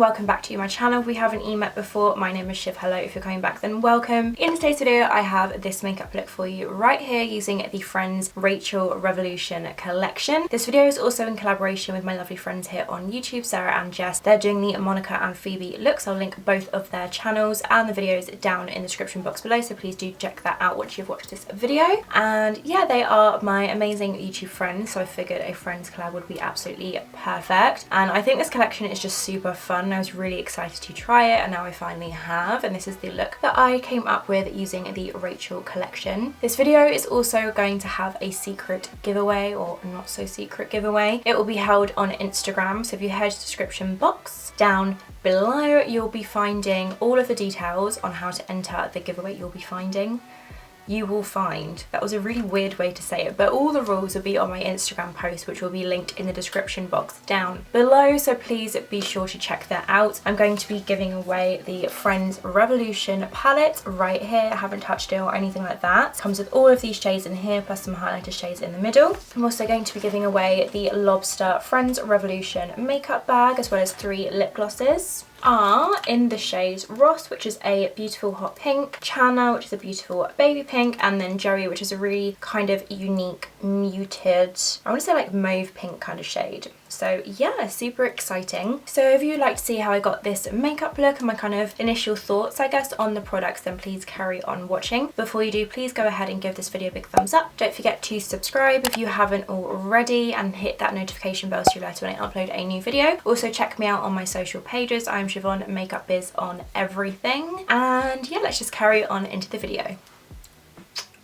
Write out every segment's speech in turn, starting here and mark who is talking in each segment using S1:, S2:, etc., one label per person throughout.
S1: welcome back to my channel. If we haven't met before, my name is Shiv. Hello, if you're coming back then welcome. In today's video I have this makeup look for you right here using the Friends RachelRevolution collection. This video is also in collaboration with my lovely friends here on YouTube, Sarah and Jess. They're doing the Monica and Phoebe looks. I'll link both of their channels and the videos down in the description box below, so please do check that out once you've watched this video. And yeah, they are my amazing YouTube friends, so I figured a Friends collab would be absolutely perfect. And I think this collection is just super fun. I was really excited to try it and now I finally have, and this is the look that I came up with using the Rachel collection. This video is also going to have a secret giveaway, or not so secret giveaway. It will be held on Instagram, so if you head to the description box down below you'll be finding all of the details on how to enter the giveaway. You will find, that was a really weird way to say it, but all the rules will be on my Instagram post, which will be linked in the description box down below, so please be sure to check that out. I'm going to be giving away the Friends Revolution palette right here. I haven't touched it or anything like that. It comes with all of these shades in here plus some highlighter shades in the middle. I'm also going to be giving away the Lobster Friends Revolution makeup bag, as well as 3 lip glosses are in the shades Ross, which is a beautiful hot pink, Chana, which is a beautiful baby pink, and then Joey, which is a really kind of unique muted, I want to say like mauve pink kind of shade. So yeah, super exciting. So if you'd like to see how I got this makeup look and my kind of initial thoughts, I guess, on the products, then please carry on watching. Before you do, please go ahead and give this video a big thumbs up. Don't forget to subscribe if you haven't already, and hit that notification bell so you're alerted when I upload a new video. Also check me out on my social pages. I'm shivonmakeupbiz on everything. And yeah, let's just carry on into the video.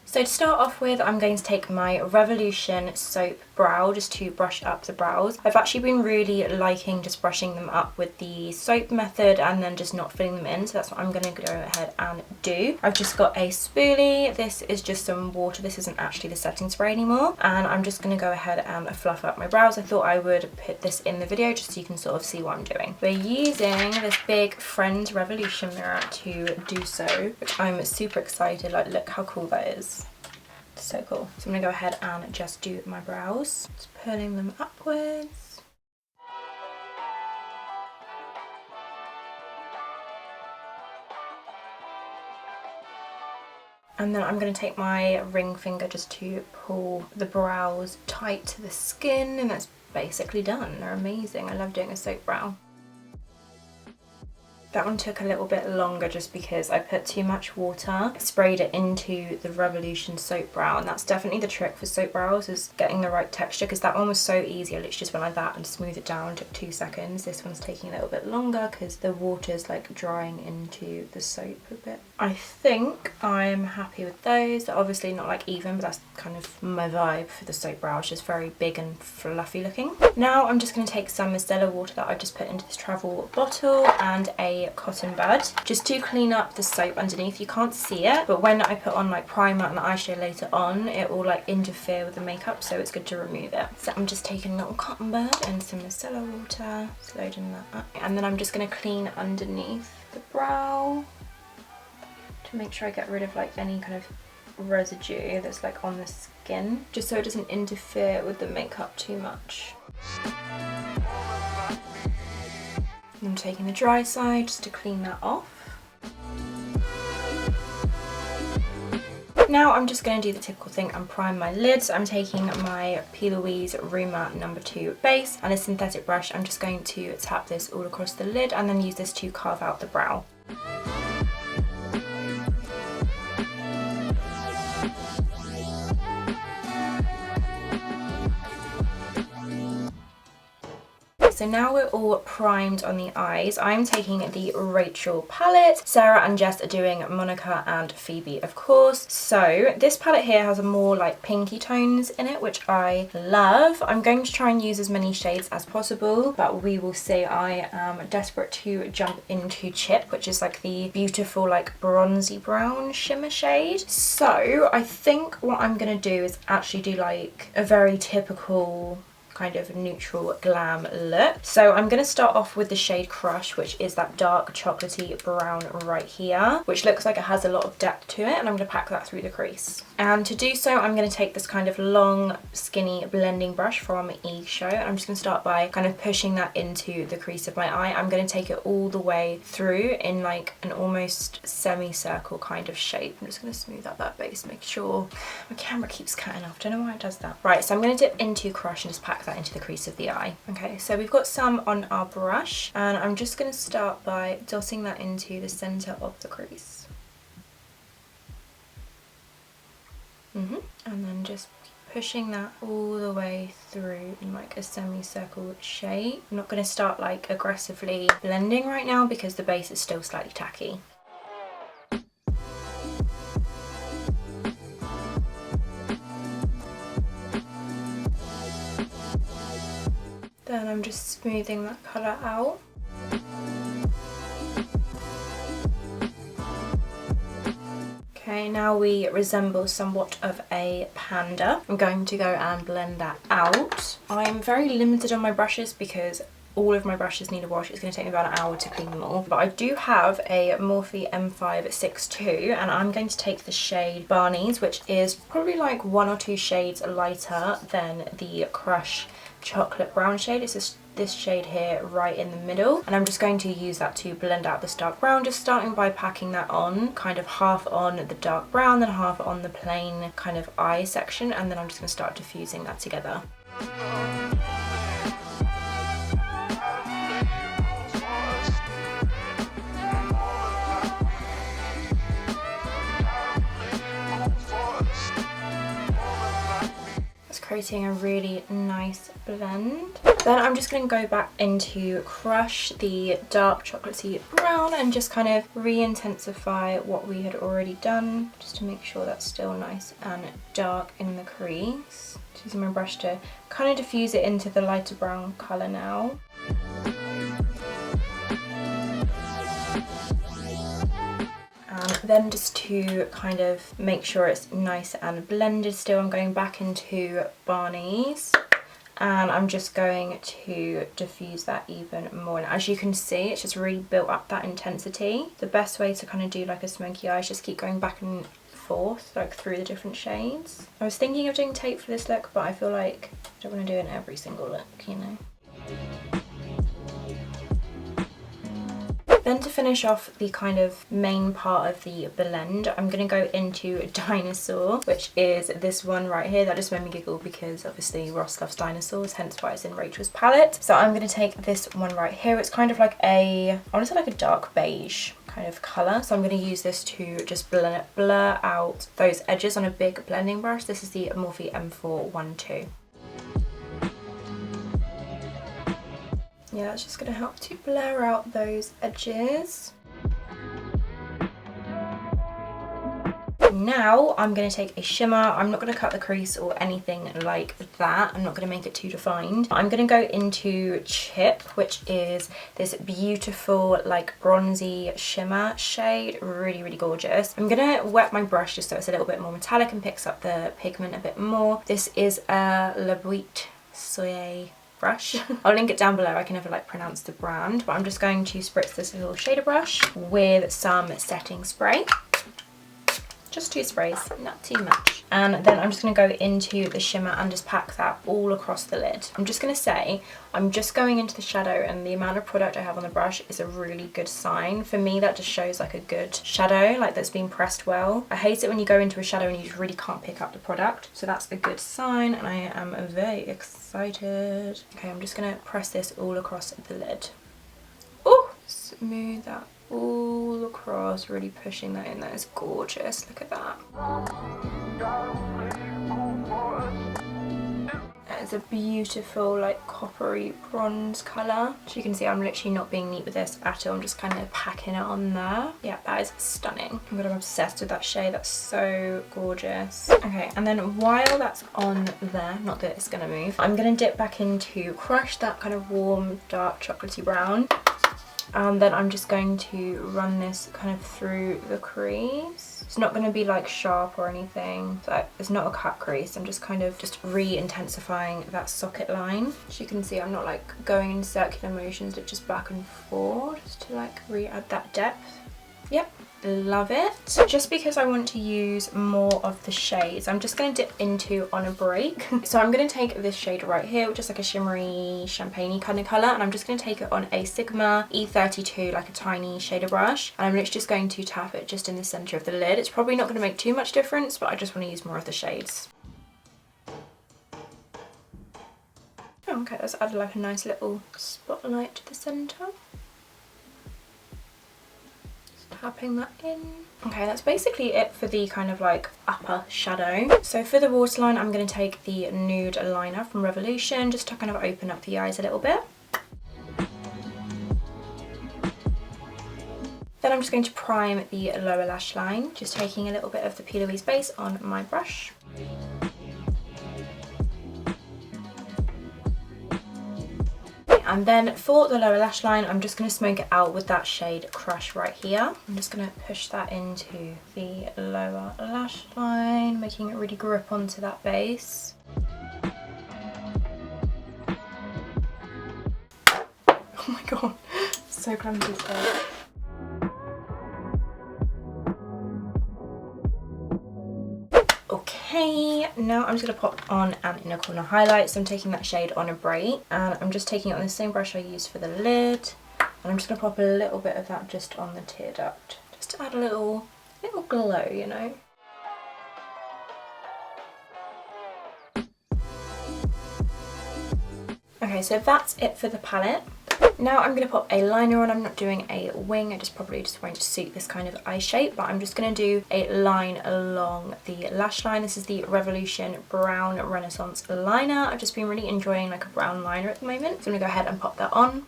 S1: So to start off with, I'm going to take my Revolution soap brow just to brush up the brows. I've actually been really liking just brushing them up with the soap method and then just not filling them in, so that's what I'm going to go ahead and do. I've just got a spoolie. This is just some water. This isn't actually the setting spray anymore, and I'm just going to go ahead and fluff up my brows. I thought I would put this in the video just so you can sort of see what I'm doing. We're using this big Friends Revolution mirror to do so, which I'm super excited. Like, look how cool that is. So cool. So I'm gonna go ahead and just do my brows, just pulling them upwards. And then I'm going to take my ring finger just to pull the brows tight to the skin, and that's basically done. They're amazing. I love doing a soap brow. That one took a little bit longer just because I put too much water, sprayed it into the Revolution soap brow, and that's definitely the trick for soap brows, is getting the right texture, because that one was so easy. I literally just went like that and smoothed it down, took 2 seconds. This one's taking a little bit longer because the water's like drying into the soap a bit. I think I'm happy with those. They're obviously not like even, but that's kind of my vibe for the soap brow. It's just very big and fluffy looking. Now I'm just going to take some micellar water that I've just put into this travel bottle and a cotton bud just to clean up the soap underneath. You can't see it, but when I put on like primer and eyeshadow later on, it will like interfere with the makeup, so it's good to remove it. So I'm just taking a little cotton bud and some micellar water, just loading that up, and then I'm just going to clean underneath the brow to make sure I get rid of like any kind of residue that's like on the skin, just so it doesn't interfere with the makeup too much. I'm taking the dry side just to clean that off. Now I'm just going to do the typical thing and prime my lids. I'm taking my PLouise Rumour No. 2 base and a synthetic brush. I'm just going to tap this all across the lid and then use this to carve out the brow. So now we're all primed on the eyes. I'm taking the Rachel palette. Sarah and Jess are doing Monica and Phoebe, of course. So this palette here has a more like pinky tones in it, which I love. I'm going to try and use as many shades as possible, but we will see. I am desperate to jump into Chip, which is like the beautiful like bronzy brown shimmer shade. So I think what I'm gonna do is actually do like a very typical kind of neutral glam look. So I'm going to start off with the shade Crush, which is that dark chocolatey brown right here, which looks like it has a lot of depth to it, and I'm going to pack that through the crease. And to do so, I'm going to take this kind of long, skinny blending brush from E, and I'm just going to start by kind of pushing that into the crease of my eye. I'm going to take it all the way through in like an almost semicircle kind of shape. I'm just going to smooth out that base, make sure my camera keeps cutting off. Don't know why it does that. Right, so I'm going to dip into Crush and just pack that into the crease of the eye. Okay, so we've got some on our brush, and I'm just going to start by dotting that into the center of the crease. And then just pushing that all the way through in like a semicircle shape. I'm not going to start like aggressively blending right now because the base is still slightly tacky. Then I'm just smoothing that colour out. Okay, now we resemble somewhat of a panda. I'm going to go and blend that out. I'm very limited on my brushes because all of my brushes need a wash. It's going to take me about an hour to clean them all. But I do have a Morphe M562, and I'm going to take the shade Barneys, which is probably like 1 or 2 shades lighter than the Crush chocolate brown shade. It's this shade here right in the middle, and I'm just going to use that to blend out this dark brown, just starting by packing that on, kind of half on the dark brown, then half on the plain kind of eye section, and then I'm just going to start diffusing that together. Creating a really nice blend. Then I'm just going to go back into Crush, the dark chocolatey brown, and just kind of re-intensify what we had already done, just to make sure that's still nice and dark in the crease. Just using my brush to kind of diffuse it into the lighter brown colour now. Then just to kind of make sure it's nice and blended still, I'm going back into Barneys, and I'm just going to diffuse that even more. And as you can see, it's just really built up that intensity. The best way to kind of do like a smoky eye is just keep going back and forth, like through the different shades. I was thinking of doing tape for this look, but I feel like I don't want to do it in every single look, you know. Then to finish off the kind of main part of the blend, I'm going to go into Dinosaur, which is this one right here. That just made me giggle because obviously Ross loves dinosaurs, hence why it's in Rachel's palette. So I'm going to take this one right here. It's kind of like a, I want to say like a dark beige kind of colour. So I'm going to use this to just blur out those edges on a big blending brush. This is the Morphe M412. Yeah, that's just going to help to blur out those edges. Now I'm going to take a shimmer. I'm not going to cut the crease or anything like that. I'm not going to make it too defined. I'm going to go into Chip, which is this beautiful like bronzy shimmer shade. Really, really gorgeous. I'm going to wet my brush just so it's a little bit more metallic and picks up the pigment a bit more. This is a Lipgloss brush. I'll link it down below. I can never like pronounce the brand, but I'm just going to spritz this little shader brush with some setting spray. Just 2 sprays, not too much. And then I'm just going to go into the shimmer and just pack that all across the lid. I'm just going to say, I'm just going into the shadow, and the amount of product I have on the brush is a really good sign. For me, that just shows like a good shadow, like that's been pressed well. I hate it when you go into a shadow and you just really can't pick up the product. So that's a good sign, and I am very excited. Okay, I'm just going to press this all across the lid. Oh, smooth that all across, really pushing that in. That is gorgeous. Look at that. That is a beautiful like coppery bronze colour. As you can see, I'm literally not being neat with this at all. I'm just kind of packing it on there. Yeah, that is stunning. I'm obsessed with that shade. That's so gorgeous. Okay, and then while that's on there, not that it's gonna move, I'm gonna dip back into Crush, that kind of warm dark chocolatey brown. And then I'm just going to run this kind of through the crease. It's not going to be like sharp or anything. So it's not a cut crease. I'm just kind of just re-intensifying that socket line. As you can see, I'm not like going in circular motions, but just back and forth just to like re-add that depth. Yep. Love it. Just because I want to use more of the shades, I'm just going to dip into OnABreak. So I'm going to take this shade right here, which is like a shimmery champagne-y kind of colour, and I'm just going to take it on a Sigma E32, like a tiny shader brush, and I'm literally just going to tap it just in the centre of the lid. It's probably not going to make too much difference, but I just want to use more of the shades. Oh, okay, let's add like a nice little spotlight to the centre. Tapping that in. Okay, that's basically it for the kind of like upper shadow. So for the waterline, I'm going to take the Nude liner from Revolution just to kind of open up the eyes a little bit. Then I'm just going to prime the lower lash line, just taking a little bit of the PLouise base on my brush. And then for the lower lash line, I'm just going to smoke it out with that shade Crush right here. I'm just going to push that into the lower lash line, making it really grip onto that base. Oh my god, so clumsy still. Okay, now I'm just going to pop on an inner corner highlight. So I'm taking that shade OnABreak, and I'm just taking it on the same brush I used for the lid, and I'm just going to pop a little bit of that just on the tear duct, just to add a little glow, you know. Okay, so that's it for the palette. Now I'm going to pop a liner on. I'm not doing a wing, it probably just won't suit this kind of eye shape, but I'm just going to do a line along the lash line. This is the Revolution Brown Renaissance liner. I've just been really enjoying like a brown liner at the moment, so I'm going to go ahead and pop that on.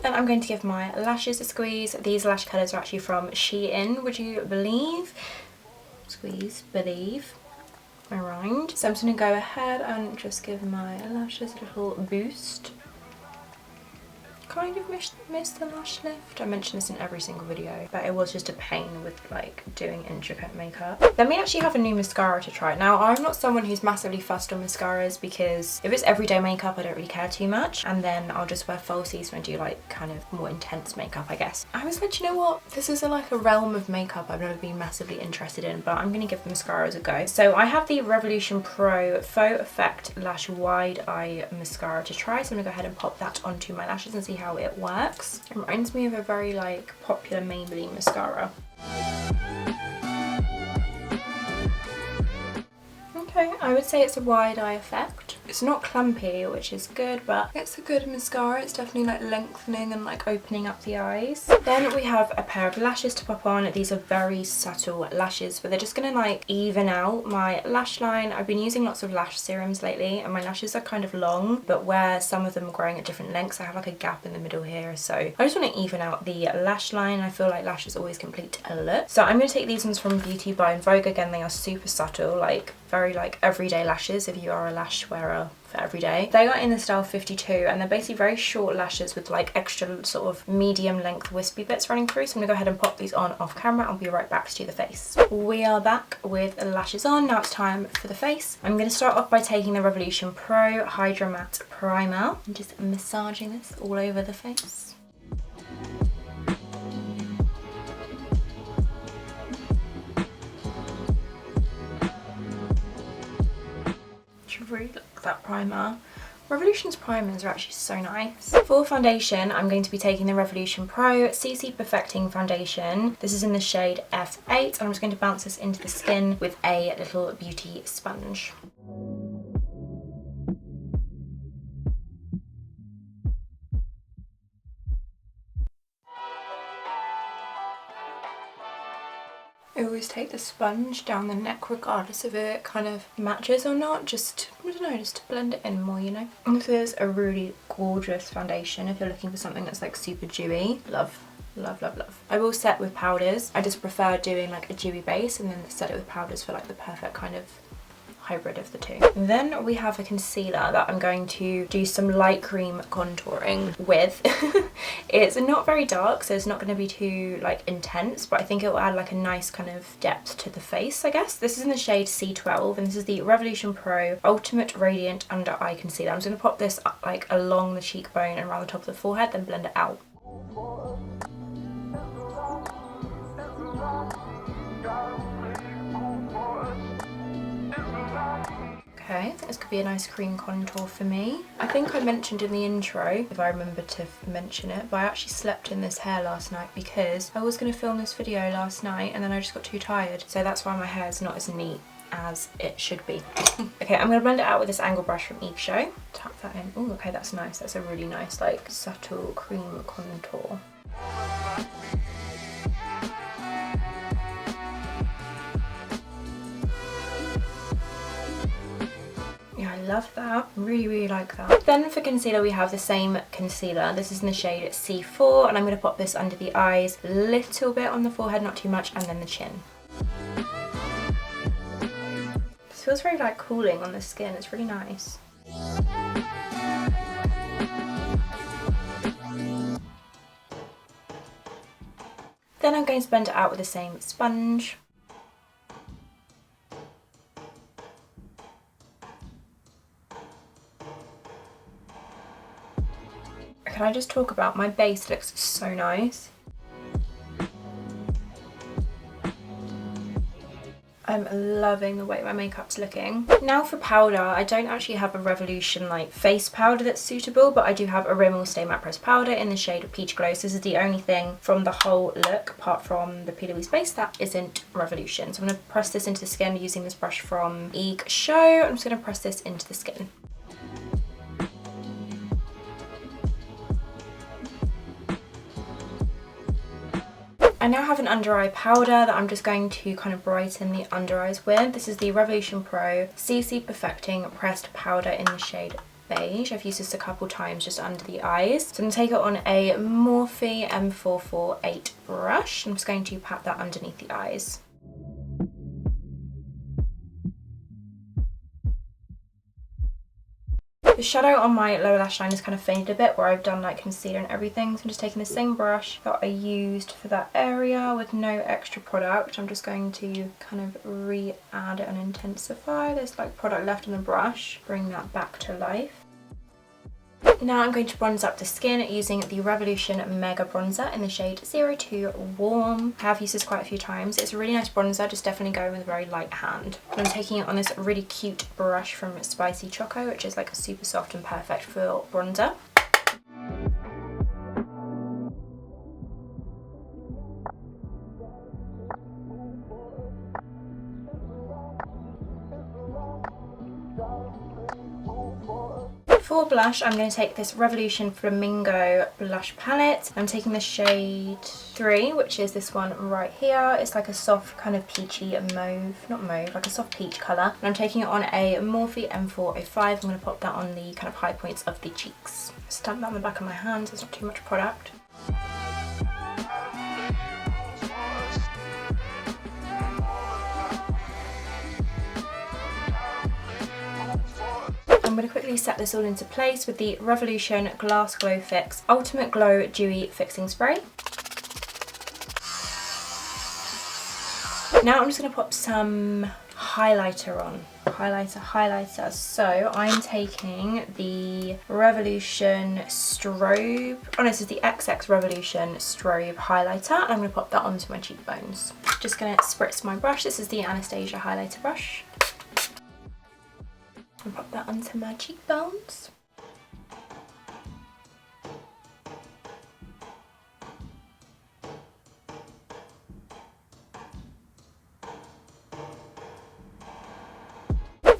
S1: Then I'm going to give my lashes a squeeze. These lash colours are actually from Shein, would you believe? Squeeze, believe. I rhymed. So I'm just going to go ahead and just give my lashes a little boost. Kind of missed the lash lift. I mention this in every single video, but it was just a pain with like doing intricate makeup. Then we actually have a new mascara to try. Now I'm not someone who's massively fussed on mascaras, because if it's everyday makeup I don't really care too much, and then I'll just wear falsies when I do like kind of more intense makeup, I guess. I was like, you know what, this is like a realm of makeup I've never been massively interested in, but I'm gonna give the mascaras a go. So I have the Revolution Pro Faux Effect Lash Wide Eye Mascara to try, so I'm gonna go ahead and pop that onto my lashes and see how it works. It reminds me of a very like popular Maybelline mascara. Okay, I would say it's a wide eye effect. It's not clumpy, which is good, but it's a good mascara. It's definitely like lengthening and like opening up the eyes. Then we have a pair of lashes to pop on. These are very subtle lashes, but they're just gonna like even out my lash line. I've been using lots of lash serums lately, and my lashes are kind of long, but where some of them are growing at different lengths, I have like a gap in the middle here. So I just want to even out the lash line. I feel like lashes always complete a look. So I'm gonna take these ones from Beauty by Vogue. Again, they are super subtle, like very like everyday lashes if you are a lash wearer for every day. They are in the style 52, and they're basically very short lashes with like extra sort of medium length wispy bits running through. So I'm gonna go ahead and pop these on off camera. I'll be right back to do the face. We are back with the lashes on. Now it's time for the face. I'm gonna start off by taking the Revolution Pro Hydra Matte Primer and just massaging this all over the face. Really like that primer. Revolution's primers are actually so nice. For foundation, I'm going to be taking the Revolution Pro CCPerfecting foundation. This is in the shade F8, and I'm just going to bounce this into the skin with a little beauty sponge. I always take the sponge down the neck regardless if it kind of matches or not, just, I don't know, just to blend it in more, you know. And this is a really gorgeous foundation if you're looking for something that's like super dewy. Love, love, love, love. I will set with powders. I just prefer doing like a dewy base and then set it with powders for like the perfect kind of hybrid of the two. Then we have a concealer that I'm going to do some light cream contouring with. It's not very dark, so it's not going to be too like intense, but I think it will add like a nice kind of depth to the face, I guess. This is in the shade C12, and this is the Revolution Pro Ultimate Radiant Under Eye Concealer. I'm just going to pop this up, like along the cheekbone and around the top of the forehead, then blend it out. Okay, I think this could be a nice cream contour for me. I think I mentioned in the intro, if I remember to mention it, but I actually slept in this hair last night because I was going to film this video last night and then I just got too tired. So that's why my hair is not as neat as it should be. Okay, I'm going to blend it out with this angle brush from Eek Show. Tap that in. Oh, okay, that's nice. That's a really nice, like, subtle cream contour. Yeah, I love that. Really like that. Then for concealer, we have the same concealer. This is in the shade C4, and I'm going to pop this under the eyes, a little bit on the forehead, not too much, and then the chin. This feels very like cooling on the skin. It's really nice. Then I'm going to blend it out with the same sponge. Can I just talk about my base? Looks so nice. I'm loving the way my makeup's looking. Now for powder, I don't actually have a Revolution like face powder that's suitable, but I do have a Rimmel Stay Matte Press powder in the shade of Peach Glow. So this is the only thing from the whole look, apart from the PLouise base, that isn't Revolution. So I'm going to press this into the skin using this brush from Eek Show. I'm just going to press this into the skin. I now have an under eye powder that I'm just going to kind of brighten the under eyes with. This is the Revolution Pro CCPerfecting Pressed Powder in the shade Beige. I've used this a couple times just under the eyes. So I'm going to take it on a Morphe M448 brush. I'm just going to pat that underneath the eyes. The shadow on my lower lash line has kind of faded a bit where I've done like concealer and everything. So I'm just taking the same brush that I used for that area with no extra product. I'm just going to kind of re-add it and intensify. There's like product left on the brush. Bring that back to life. Now I'm going to bronze up the skin using the Revolution Mega Bronzer in the shade 02 Warm. I have used this quite a few times. It's a really nice bronzer, just definitely go with a very light hand. I'm taking it on this really cute brush from Spicy Choco, which is like super soft and perfect for bronzer. For blush, I'm going to take this Revolution Flamingo blush palette. I'm taking the shade 3, which is this one right here. It's like a soft kind of peachy mauve, not mauve, like a soft peach colour. And I'm taking it on a Morphe M405. I'm going to pop that on the kind of high points of the cheeks. Stamp that on the back of my hands, there's not too much product. I'm going to quickly set this all into place with the Revolution Glass Glow Fix Ultimate Glow Dewy Fixing Spray. Now I'm just going to pop some highlighter on. Highlighter. So I'm taking the Revolution Strobe. Oh no, this is the XXRevolution Strobe highlighter. And I'm going to pop that onto my cheekbones. Just going to spritz my brush. This is the Anastasia highlighter brush. And pop that onto my cheekbones.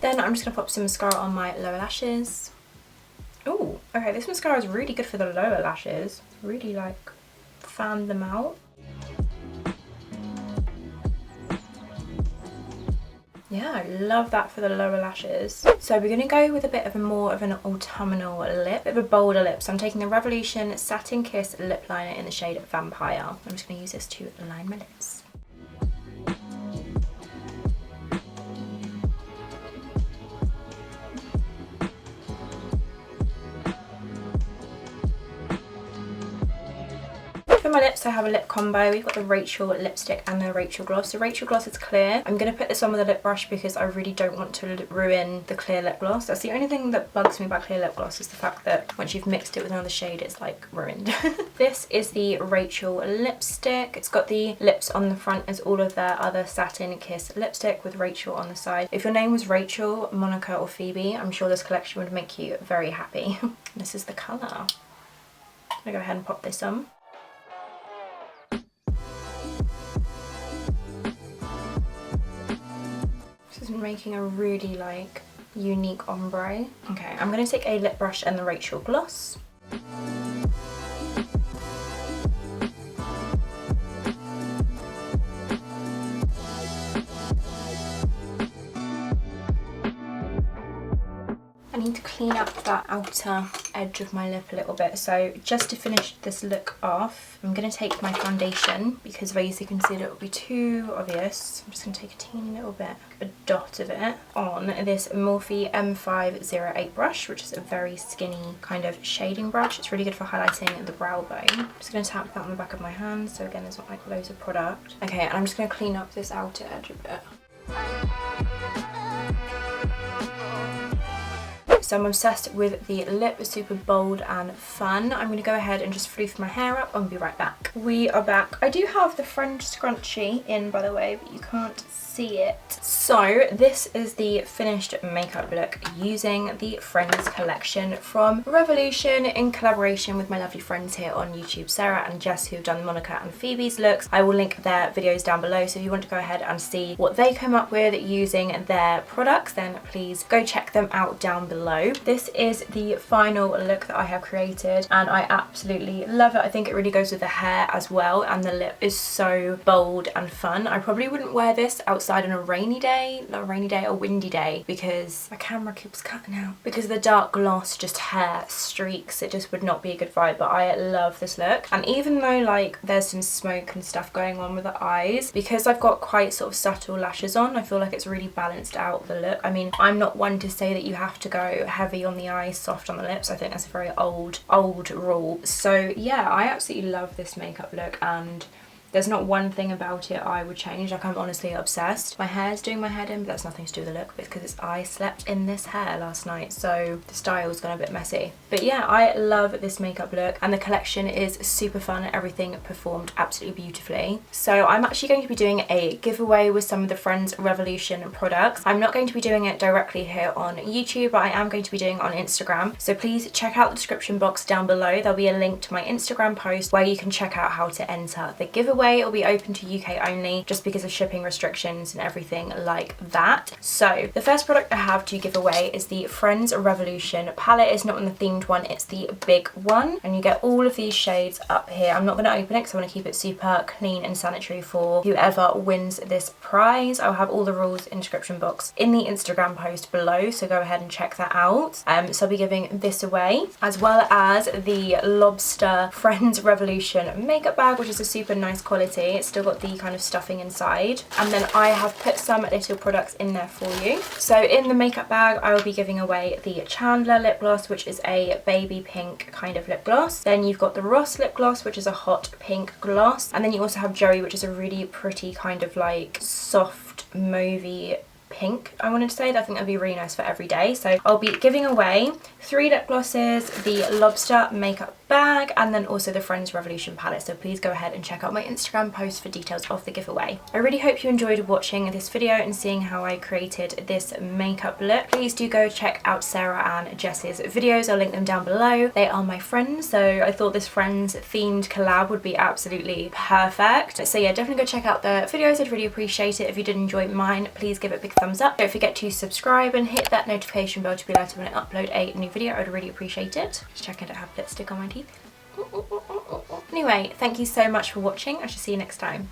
S1: Then I'm just going to pop some mascara on my lower lashes. Oh, okay, this mascara is really good for the lower lashes. It's really like fan them out. Yeah, I love that for the lower lashes. So we're going to go with a bit of more of an autumnal lip, a bit of a bolder lip. So I'm taking the Revolution Satin Kiss Lip Liner in the shade Vampire. I'm just going to use this to line my lips. For my lips, I have a lip combo. We've got the Rachel lipstick and the Rachel gloss. The Rachel gloss is clear. I'm going to put this on with a lip brush because I really don't want to ruin the clear lip gloss. That's the only thing that bugs me about clear lip gloss, is the fact that once you've mixed it with another shade, it's like ruined. This is the Rachel lipstick. It's got the lips on the front as all of their other Satin Kiss lipstick with Rachel on the side. If your name was Rachel, Monica or Phoebe, I'm sure this collection would make you very happy. This is the colour. I'm gonna go ahead and pop this on. This is making a really like unique ombre. Okay, I'm gonna take a lip brush and the Rachel gloss. I need to clean up that outer edge of my lip a little bit, so just to finish this look off, I'm going to take my foundation because if I use the concealer it will be too obvious. I'm just going to take a teeny little bit, a dot of it, on this Morphe M508 brush, which is a very skinny kind of shading brush. It's really good for highlighting the brow bone. I'm just going to tap that on the back of my hand, so again there's not like loads of product. Okay, and I'm just going to clean up this outer edge a bit. So I'm obsessed with the lip, it's super bold and fun. I'm going to go ahead and just floof my hair up and be right back. We are back. I do have the French scrunchie in, by the way, but you can't see it. So this is the finished makeup look using the Friends collection from Revolution in collaboration with my lovely friends here on YouTube, Sarah and Jess, who have done Monica and Phoebe's looks. I will link their videos down below, so if you want to go ahead and see what they come up with using their products, then please go check them out down below. This is the final look that I have created and I absolutely love it. I think it really goes with the hair as well, and the lip is so bold and fun. I probably wouldn't wear this outside on a rainy day, not a rainy day, a windy day, because my camera keeps cutting out. Because the dark gloss, just hair streaks, it just would not be a good vibe, but I love this look. And even though like there's some smoke and stuff going on with the eyes, because I've got quite sort of subtle lashes on, I feel like it's really balanced out the look. I mean, I'm not one to say that you have to go heavy on the eyes, soft on the lips. I think that's a very old rule. So yeah, I absolutely love this makeup look, and there's not one thing about it I would change. Like, I'm honestly obsessed. My hair's doing my head in, but that's nothing to do with the look, because I slept in this hair last night, so the style's gone a bit messy. But yeah, I love this makeup look, and the collection is super fun. Everything performed absolutely beautifully. So I'm actually going to be doing a giveaway with some of the Friends Revolution products. I'm not going to be doing it directly here on YouTube, but I am going to be doing it on Instagram. So please check out the description box down below. There'll be a link to my Instagram post where you can check out how to enter the giveaway. It'll be open to UK only, just because of shipping restrictions and everything like that. So the first product I have to give away is the Friends Revolution palette. It's not in the themed one, it's the big one, and you get all of these shades up here. I'm not going to open it because I want to keep it super clean and sanitary for whoever wins this prize. I'll have all the rules in the description box in the Instagram post below, so go ahead and check that out. So I'll be giving this away, as well as the Lobster Friends Revolution makeup bag, which is a super nice quality. It's still got the kind of stuffing inside, and then I have put some little products in there for you. So in the makeup bag I will be giving away the Chandler lip gloss, which is a baby pink kind of lip gloss. Then you've got the Ross lip gloss, which is a hot pink gloss, and then you also have Joey, which is a really pretty kind of like soft mauvey pink, I wanted to say. I think that'd be really nice for every day. So I'll be giving away 3 lip glosses, the Lobster makeup bag, and then also the Friends Revolution palette. So please go ahead and check out my Instagram post for details of the giveaway. I really hope you enjoyed watching this video and seeing how I created this makeup look. Please do go check out Sarah and Jess's videos. I'll link them down below. They are my friends, so I thought this Friends themed collab would be absolutely perfect. So yeah, definitely go check out the videos. I'd really appreciate it. If you did enjoy mine, please give it a big thumbs up. Don't forget to subscribe and hit that notification bell to be alerted when I upload a new video. I'd really appreciate it. Just checking I don't have lipstick on my teeth. Anyway, thank you so much for watching. I shall see you next time.